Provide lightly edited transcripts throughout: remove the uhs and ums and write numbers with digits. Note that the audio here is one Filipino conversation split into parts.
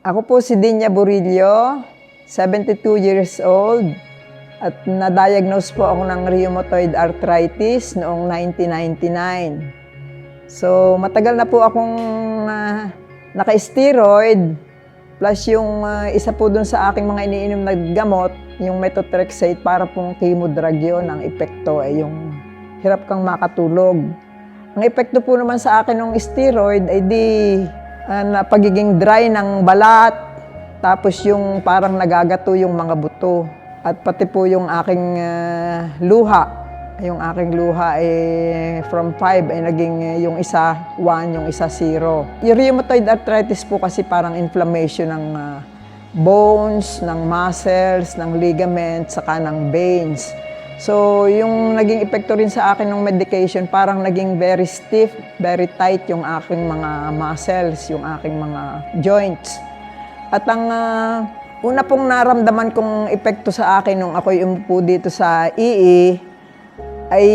Ako po si Dinya Burillo, 72 years old, at na-diagnose po ako ng rheumatoid arthritis noong 1999. So, matagal na po akong naka-steroid, plus yung isa po dun sa aking mga iniinom na gamot, yung methotrexate, para pong chemo drug yun. Ang epekto ay yung hirap kang makatulog. Ang epekto po naman sa akin ng steroid ay na pagiging dry ng balat, tapos yung parang nagagato yung mga buto. At pati po yung aking luha. Yung aking luha ay from 5 ay naging yung isa 1, yung isa 0. Yung rheumatoid arthritis po kasi parang inflammation ng bones, ng muscles, ng ligaments, saka ng veins. So, yung naging epekto rin sa akin ng medication, parang naging very stiff, very tight yung aking mga muscles, yung aking mga joints. At ang una pong naramdaman kong epekto sa akin nung ako'y umupo dito sa EE, ay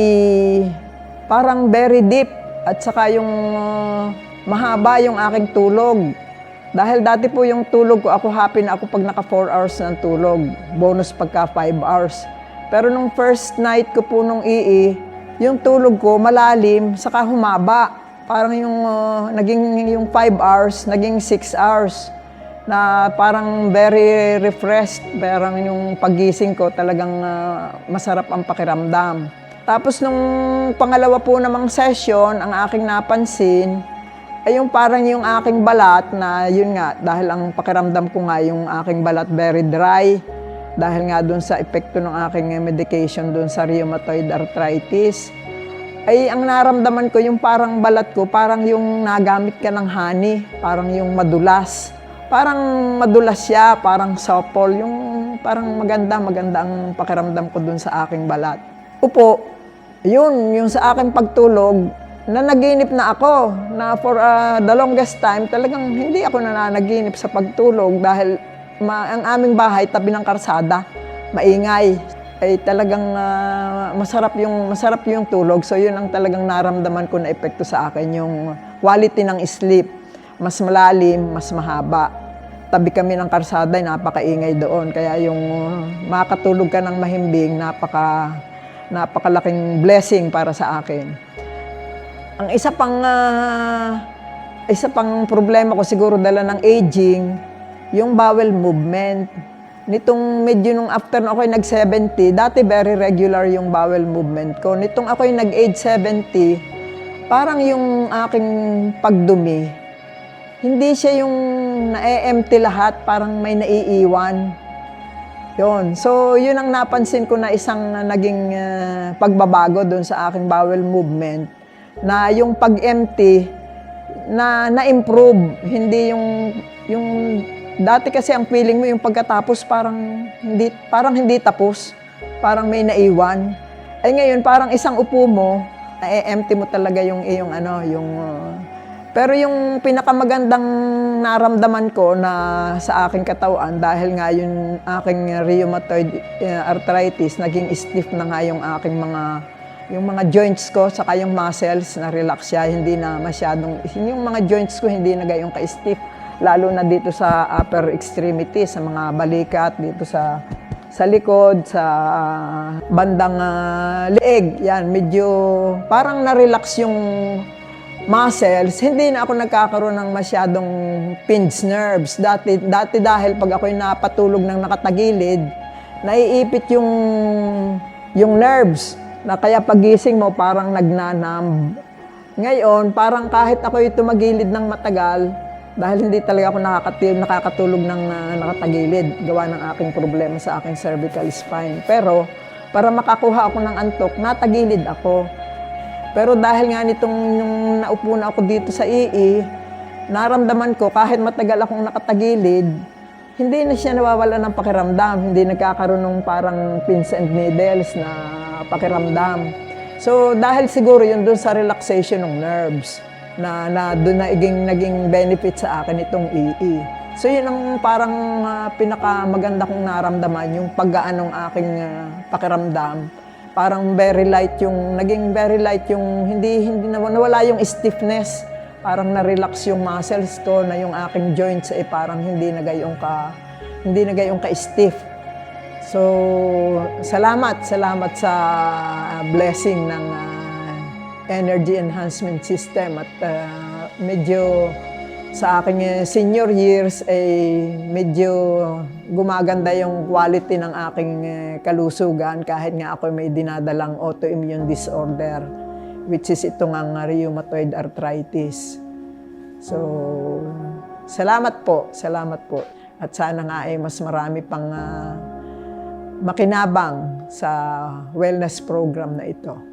parang very deep at saka yung mahaba yung aking tulog. Dahil dati po yung tulog ko, ako happy na ako pag naka 4 hours ng tulog, bonus pagka 5 hours. Pero nung first night ko po nung EE, yung tulog ko malalim, saka humaba. Parang yung 5 hours, naging 6 hours. Na parang very refreshed, parang yung paggising ko talagang masarap ang pakiramdam. Tapos nung pangalawa po namang session, ang aking napansin, ay yung parang yung aking balat na yun nga, dahil ang pakiramdam ko nga yung aking balat very dry, dahil nga doon sa epekto ng aking medication doon sa rheumatoid arthritis, ay ang naramdaman ko yung parang balat ko, parang yung nagamit ka ng honey, parang yung madulas. Parang madulas siya, parang supple, yung parang maganda ang pakiramdam ko doon sa aking balat. Upo, yun, yung sa aking pagtulog, nanaginip na ako, na for the longest time, talagang hindi ako nananaginip sa pagtulog dahil ang aming bahay, tabi ng karsada, maingay. Ay talagang masarap yung tulog. So yun ang talagang naramdaman ko na epekto sa akin, yung quality ng sleep. Mas malalim, mas mahaba. Tabi kami ng karsada, napakaingay doon. Kaya yung makatulog ka ng mahimbing, napakalaking blessing para sa akin. Ang isa pang problema ko siguro dala ng aging, yung bowel movement. Nitong medyo nung after na ako'y nag-70, dati very regular yung bowel movement ko. Nitong ako'y nag-age 70, parang yung aking pagdumi, hindi siya yung na-empty lahat, parang may naiiwan. Yun. So, yun ang napansin ko na isang naging pagbabago doon sa aking bowel movement, na yung pag-empty, na-improve. Hindi yung dati kasi ang feeling mo yung pagkatapos parang hindi tapos, parang may naiwan. Ay ngayon parang isang upo mo, na-empty mo talaga yung pero yung pinakamagandang naramdaman ko na sa aking katawan, dahil nga yung aking rheumatoid arthritis, naging stiff na nga yung aking mga joints ko, saka yung muscles, na relax siya, hindi na masyadong, yung mga joints ko hindi na gayong ka-stiff, lalo na dito sa upper extremity, sa mga balikat, dito sa likod, sa bandang leeg. Yan, medyo parang na-relax yung muscles. Hindi na ako nagkakaroon ng masyadong pinched nerves. Dati dahil pag ako'y napatulog ng nakatagilid, naiipit yung nerves, na kaya pagising mo parang nagnanamb. Ngayon, parang kahit ako'y tumagilid ng matagal, dahil hindi talaga ako nakakatulog ng nakatagilid, gawa ng aking problema sa aking cervical spine. Pero para makakuha ako ng antok, natagilid ako. Pero dahil nga nitong yung naupo na ako dito sa EE, naramdaman ko kahit matagal akong nakatagilid, hindi na siya nawawala ng pakiramdam, hindi nagkakaroon ng parang pins and needles na pakiramdam. So dahil siguro yun doon sa relaxation ng nerves, na doon naging benefit sa akin itong EE. So yun ang parang pinakamaganda kong naramdaman, yung paggaan ng aking pakiramdam. Parang naging very light yung, hindi nawala yung stiffness. parang na-relax yung muscles ko, na yung aking joints ay parang hindi na gayong ka-stiff. So, salamat sa blessing ng energy enhancement system at medyo sa aking senior years ay medyo gumaganda yung quality ng aking kalusugan kahit nga ako may dinadalang autoimmune disorder, which is itong ang rheumatoid arthritis. So, salamat po. At sana nga ay mas marami pang makinabang sa wellness program na ito.